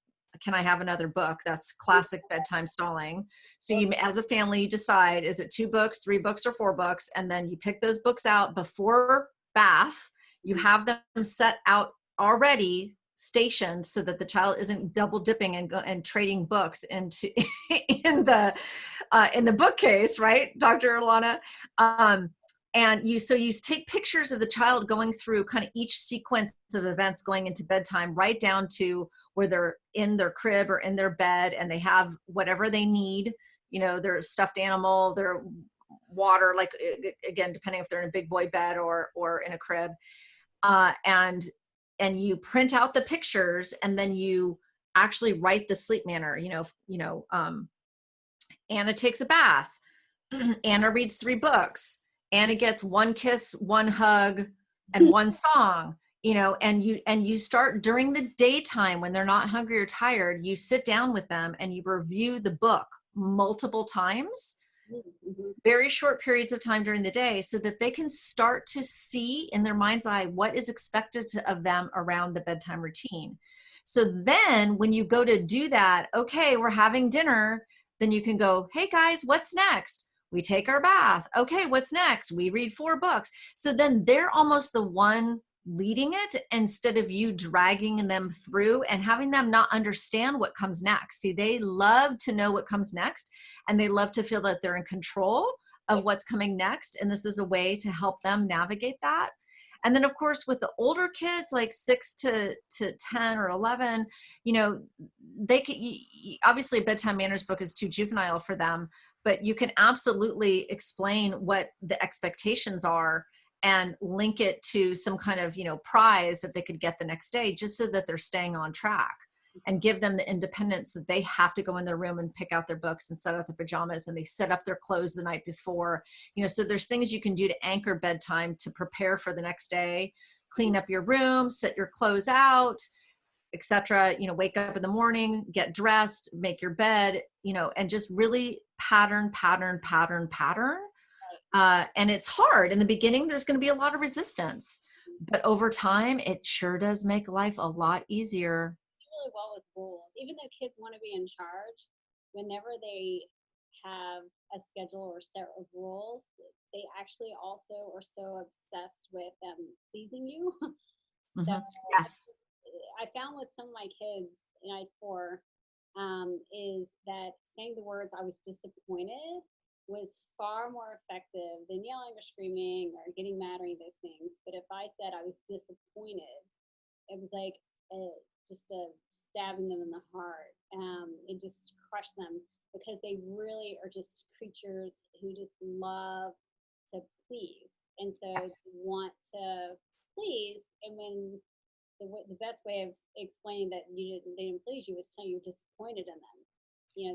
can I have another book? That's classic bedtime stalling. So you, as a family, you decide, is it 2 books, 3 books, or 4 books? And then you pick those books out before bath. You have them set out already, stationed, so that the child isn't double dipping and trading books into in the bookcase, right, Dr. Alana? And you take pictures of the child going through kind of each sequence of events going into bedtime, right down to where they're in their crib or in their bed, and they have whatever they need, their stuffed animal, their water, like, again, depending if they're in a big boy bed or in a crib. And you print out the pictures, and then you actually write the sleep manner. Anna takes a bath. Anna reads 3 books. Anna gets 1 kiss, 1 hug, and 1 song. And you start during the daytime when they're not hungry or tired. You sit down with them and you review the book multiple times. Very short periods of time during the day, so that they can start to see in their mind's eye what is expected of them around the bedtime routine. So then when you go to do that, okay, we're having dinner, then you can go, hey guys, what's next? We take our bath. Okay, what's next? We read 4 books. So then they're almost the one leading it, instead of you dragging them through and having them not understand what comes next. See, they love to know what comes next, and they love to feel that they're in control of what's coming next. And this is a way to help them navigate that. And then, of course, with the older kids, like 6 to 10 or 11, they can, obviously a bedtime manners book is too juvenile for them, but you can absolutely explain what the expectations are and link it to some kind of, prize that they could get the next day, just so that they're staying on track, and give them the independence that they have to go in their room and pick out their books and set out their pajamas, and they set up their clothes the night before. So there's things you can do to anchor bedtime to prepare for the next day. Clean up your room, set your clothes out, etc. Wake up in the morning, get dressed, make your bed, and just really pattern. And it's hard in the beginning. There's going to be a lot of resistance, but over time, it sure does make life a lot easier. Really well with rules. Even though kids want to be in charge, whenever they have a schedule or set of rules, they actually also are so obsessed with pleasing you. So Yes. I found with some of my kids in I4 is that saying the words "I was disappointed" was far more effective than yelling or screaming or getting mad or any of those things. But if I said I was disappointed, it was like just stabbing them in the heart. It just crushed them, because they really are just creatures who just love to please. And so Yes. they want to please. And when the best way of explaining that they didn't please you was telling you you're disappointed in them.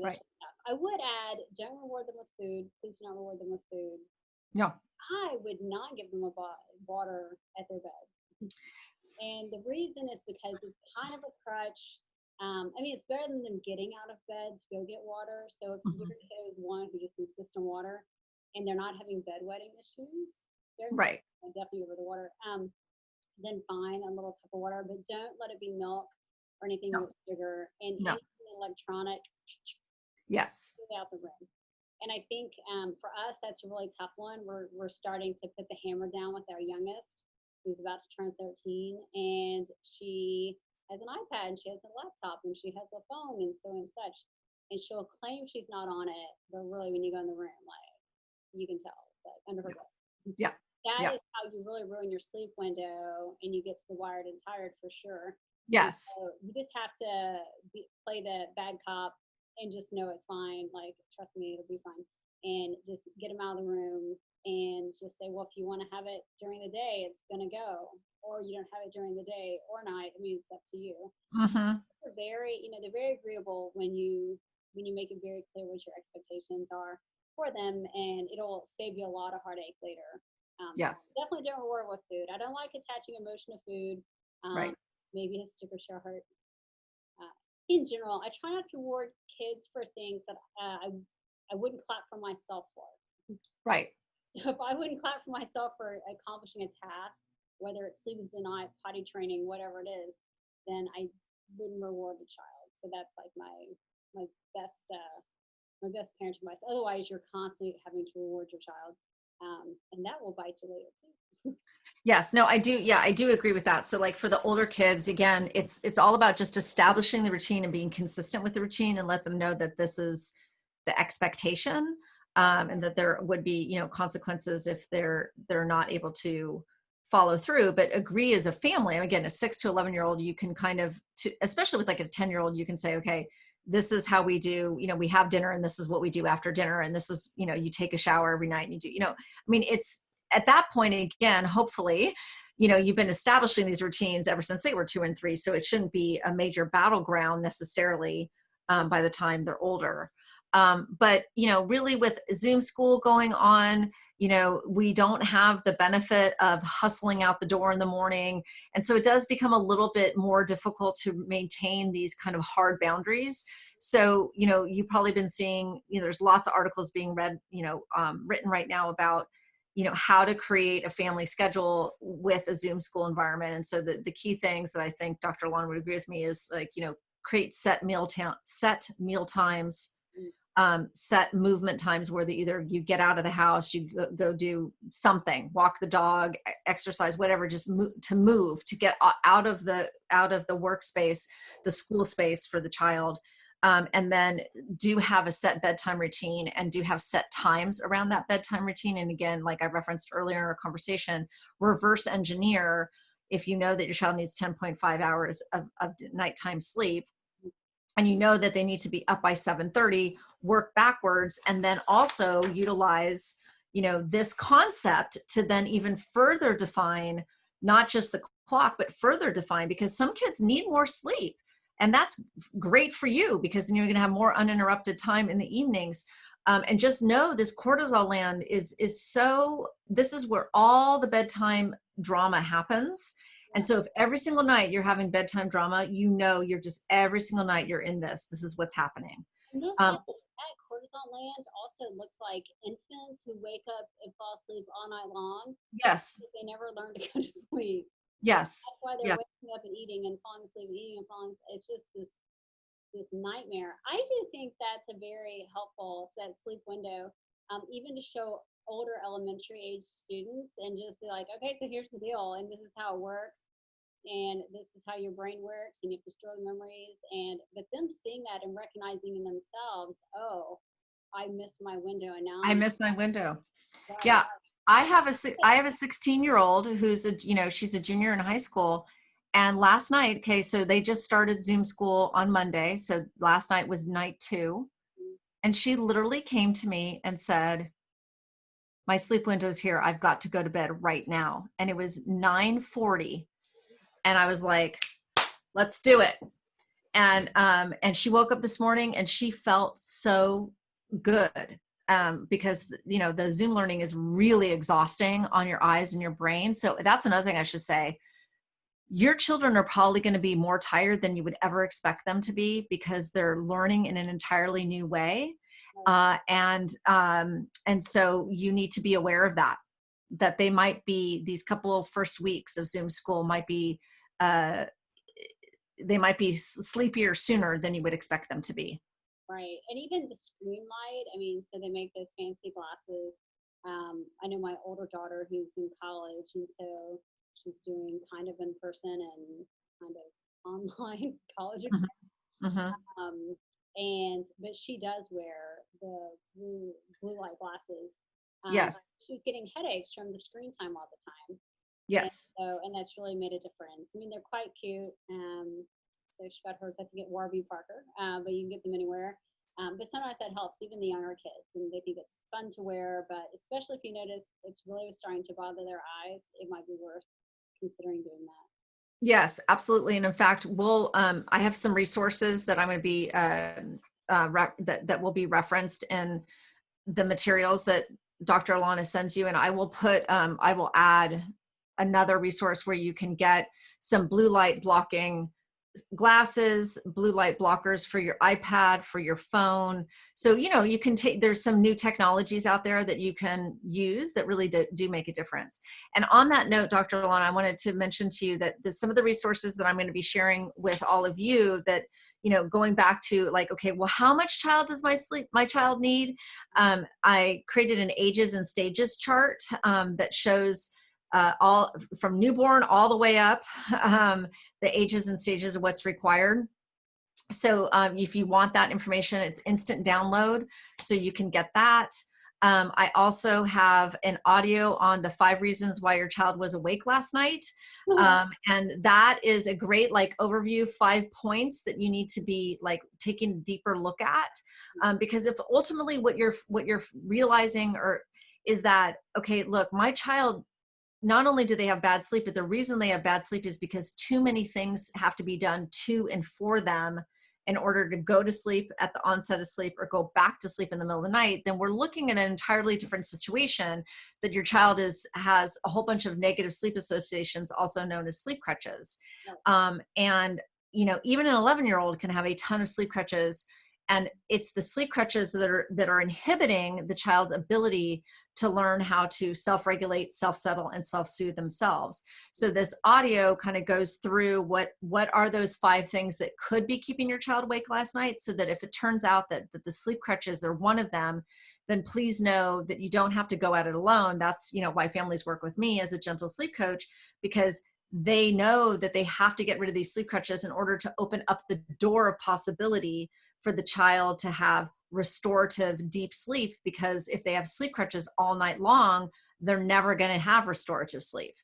Right. I would add, don't reward them with food. Please do not reward them with food. No. I would not give them water at their bed. And the reason is because it's kind of a crutch. It's better than them getting out of bed to go get water. So if your kid is one who just insists on water and they're not having bedwetting issues, they're Right. definitely over the water. Then fine, a little cup of water, but don't let it be milk or anything No. with sugar, and No. anything electronic, Yes. get out the room. And I think for us, that's a really tough one. We're starting to put the hammer down with our youngest, who's about to turn 13, and she has an iPad, and she has a laptop, and she has a phone, and so and such. And she'll claim she's not on it, but really, when you go in the room, like, you can tell, it's like under her bed. Yeah. That Yeah. is how you really ruin your sleep window, and you get to the wired and tired for sure. And Yes. so you just have to play the bad cop and just know it's fine. Like, trust me, it'll be fine. And just get them out of the room and just say, well, if you want to have it during the day, it's going to go. Or you don't have it during the day or night. I mean, it's up to you. Mm-hmm. They're very, they're very agreeable when you make it very clear what your expectations are for them, and it'll save you a lot of heartache later. Yes. Definitely don't reward with food. I don't like attaching emotion to food. Um, Right. Maybe a sticker show hurt. In general, I try not to reward kids for things that I wouldn't clap for myself for. Right. So if I wouldn't clap for myself for accomplishing a task, whether it's sleeping through the night, potty training, whatever it is, then I wouldn't reward the child. So that's like my best my best parenting advice. Otherwise, you're constantly having to reward your child, and that will bite you later too. Yes, no, I do. Yeah, I do agree with that. So like for the older kids, again, it's all about just establishing the routine and being consistent with the routine and let them know that this is the expectation, and that there would be, consequences if they're not able to follow through. But agree as a family. And again, a 6 to 11-year-old, you can kind of, especially with like a 10-year-old, you can say, okay, this is how we do. We have dinner, and this is what we do after dinner, and this is, you take a shower every night, and you do. I mean, it's at that point, again, hopefully, you've been establishing these routines ever since they were 2 and 3. So it shouldn't be a major battleground necessarily by the time they're older. But, really with Zoom school going on, we don't have the benefit of hustling out the door in the morning. And so it does become a little bit more difficult to maintain these kind of hard boundaries. So, you've probably been seeing, there's lots of articles being read, written right now about how to create a family schedule with a Zoom school environment. And so the key things that I think Dr. Lon would agree with me is like, create set meal times, set movement times where either you get out of the house, you go do something, walk the dog, exercise, whatever, just move to get out of the workspace, the school space for the child. And then do have a set bedtime routine and do have set times around that bedtime routine. And again, like I referenced earlier in our conversation, reverse engineer if you know that your child needs 10.5 hours of nighttime sleep, and you know that they need to be up by 7:30, work backwards, and then also utilize, this concept to then even further define not just the clock, but further define, because some kids need more sleep. And that's great for you because then you're going to have more uninterrupted time in the evenings. And just know this cortisol land is so, this is where all the bedtime drama happens. And so if every single night you're having bedtime drama, you're just every single night you're in this is what's happening. And Um, that cortisol land also looks like infants who wake up and fall asleep all night long. yes, They never learn to go to sleep. yes, That's why they're yeah, waking up and eating and falling asleep and eating and falling. It's just this nightmare. I do think that's a very helpful that sleep window, even to show older elementary age students and just be like, okay, so here's the deal, and this is how it works, and this is how your brain works, and you have to store the memories, and but them seeing that and recognizing in themselves, oh, I missed my window, and now I I'm miss my window. right. Yeah. I have a 16-year-old who's she's a junior in high school. And last night, okay, so they just started Zoom school on Monday. So last night was night 2. And she literally came to me and said, my sleep window's here. I've got to go to bed right now. And it was 9:40. And I was like, let's do it. And she woke up this morning and she felt so good, because the Zoom learning is really exhausting on your eyes and your brain. So that's another thing I should say. Your children are probably going to be more tired than you would ever expect them to be because they're learning in an entirely new way. And so you need to be aware of that they might be, these couple of first weeks of Zoom school might be, they might be sleepier sooner than you would expect them to be. Right. And even the screen light, I mean, so they make those fancy glasses. I know my older daughter who's in college, and so she's doing kind of in person and kind of online college experience. Mm-hmm. But she does wear the blue light glasses. Yes. She was getting headaches from the screen time all the time. And Yes. so, and that's really made a difference. I mean, they're quite cute. So she got hers, I think, at Warby Parker, but you can get them anywhere. But sometimes that helps, even the younger kids, and they think it's fun to wear. But especially if you notice it's really starting to bother their eyes, it might be worth considering doing that. Yes, absolutely. And in fact, I have some resources that I'm going to be, that will be referenced in the materials that Dr. Alana sends you. And I will add another resource where you can get some blue light blocking glasses, blue light blockers for your iPad, for your phone. So, you can there's some new technologies out there that you can use that really do make a difference. And on that note, Dr. Alana, I wanted to mention to you that some of the resources that I'm going to be sharing with all of you that, going back to like, okay, well, how much does my child need? I created an ages and stages chart that shows all from newborn all the way up, the ages and stages of what's required. So if you want that information, it's instant download, so you can get that. I also have an audio on the 5 reasons why your child was awake last night. And that is a great like overview, 5 points that you need to be like taking a deeper look at. Because if ultimately what you're realizing is that, okay, look, my child, not only do they have bad sleep, but the reason they have bad sleep is because too many things have to be done to and for them in order to go to sleep at the onset of sleep or go back to sleep in the middle of the night. Then we're looking at an entirely different situation, that your child has a whole bunch of negative sleep associations, also known as sleep crutches. And even an 11-year-old can have a ton of sleep crutches, and it's the sleep crutches that are inhibiting the child's ability to learn how to self-regulate, self-settle, and self-soothe themselves. So this audio kind of goes through what are those 5 things that could be keeping your child awake last night, so that if it turns out that the sleep crutches are one of them, then please know that you don't have to go at it alone. That's why families work with me as a gentle sleep coach, because they know that they have to get rid of these sleep crutches in order to open up the door of possibility for the child to have restorative deep sleep. Because if they have sleep crutches all night long, they're never going to have restorative sleep.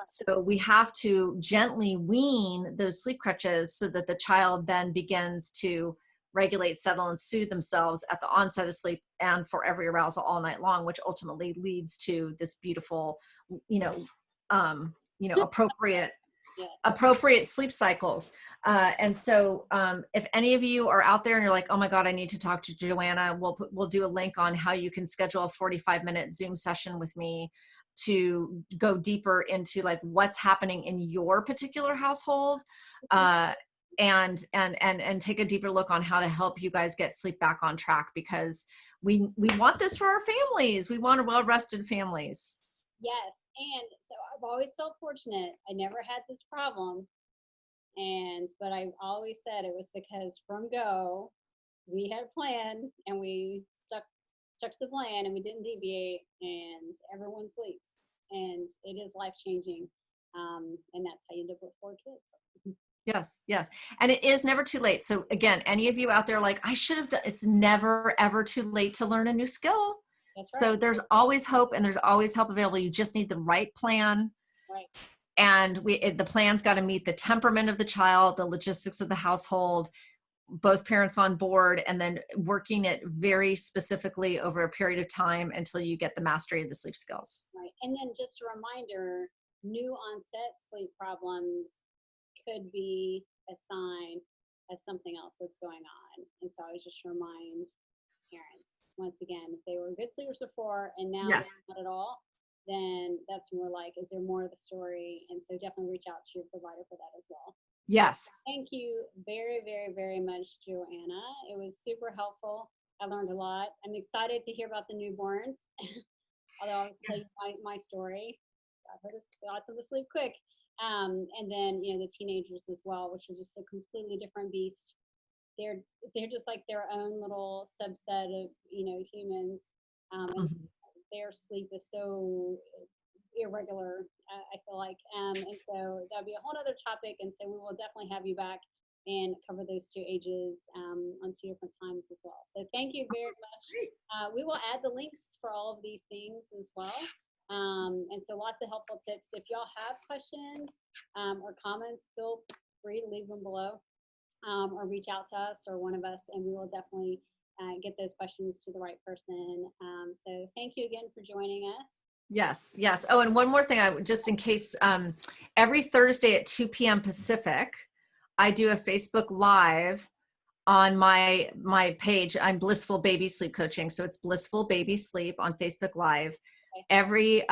So we have to gently wean those sleep crutches so that the child then begins to regulate, settle, and soothe themselves at the onset of sleep and for every arousal all night long, which ultimately leads to this beautiful, appropriate sleep cycles. And so if any of you are out there and you're like, oh my God, I need to talk to Joanna, we'll do a link on how you can schedule a 45-minute Zoom session with me to go deeper into like what's happening in your particular household, and take a deeper look on how to help you guys get sleep back on track, because we want this for our families. We want well-rested families. Yes, and so I've always felt fortunate. I never had this problem, but I always said it was because from go, we had a plan and we stuck to the plan and we didn't deviate, and everyone sleeps, and it is life changing, and that's how you end up with 4 kids. Yes, yes. And it is never too late. So again, any of you out there like, I should have done, it's never, ever too late to learn a new skill. That's right. So there's always hope, and there's always help available. You just need the right plan. Right. And the plan's got to meet the temperament of the child, the logistics of the household, both parents on board, and then working it very specifically over a period of time until you get the mastery of the sleep skills. Right. And then just a reminder, new onset sleep problems could be a sign of something else that's going on. And so I would just remind parents, once again, if they were good sleepers before and now Yes. not at all, then that's when we're like, is there more of the story? And so definitely reach out to your provider for that as well. Yes. Thank you very, very, very much, Joanna. It was super helpful. I learned a lot. I'm excited to hear about the newborns. Although I'll tell you my story. Got them to sleep quick. And then, the teenagers as well, which are just a completely different beast. They're just like their own little subset of, humans. And their sleep is so irregular, I feel like. And so that'll be a whole other topic. And so we will definitely have you back and cover those 2 ages on 2 different times as well. So thank you very much. We will add the links for all of these things as well. And so lots of helpful tips. If y'all have questions or comments, feel free to leave them below or reach out to us or one of us, and we will definitely get those questions to the right person. So thank you again for joining us. Yes, yes. Oh, and one more thing, just in case, every Thursday at 2 p.m. Pacific, I do a Facebook Live on my page. I'm Blissful Baby Sleep Coaching, so it's Blissful Baby Sleep on Facebook Live every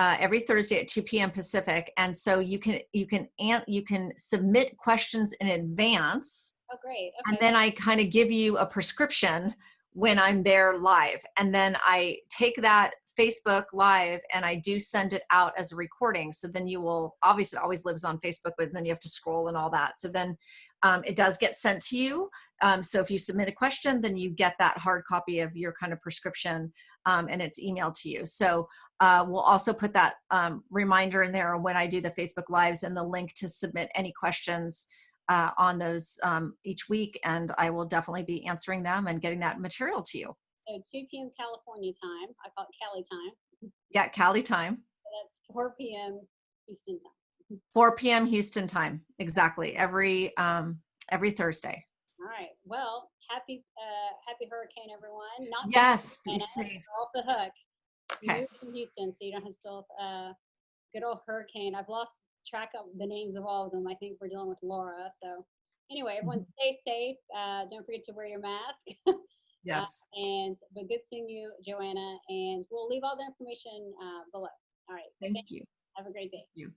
Thursday at 2 p.m. Pacific. And so you can submit questions in advance. Oh, great. Okay. And then I kind of give you a prescription when I'm there live. And then I take that Facebook Live and I do send it out as a recording. So then you will, obviously it always lives on Facebook, but then you have to scroll and all that. So then it does get sent to you. So if you submit a question, then you get that hard copy of your kind of prescription and it's emailed to you. So we'll also put that reminder in there when I do the Facebook Lives and the link to submit any questions on those each week. And I will definitely be answering them and getting that material to you. So 2 p.m. California time. I call it Cali time. Yeah, Cali time. So that's 4 p.m. Eastern time. 4 p.m. Houston time. Exactly. Every Thursday. All right. Well, happy hurricane, everyone. Not yes, be safe. Off the hook. You Okay. moved from Houston, so you don't have to deal with good old hurricane. I've lost track of the names of all of them. I think we're dealing with Laura. So anyway, everyone stay safe. Don't forget to wear your mask. Yes. But good seeing you, Joanna. And we'll leave all the information below. All right. Thank you. Have a great day. Thank you.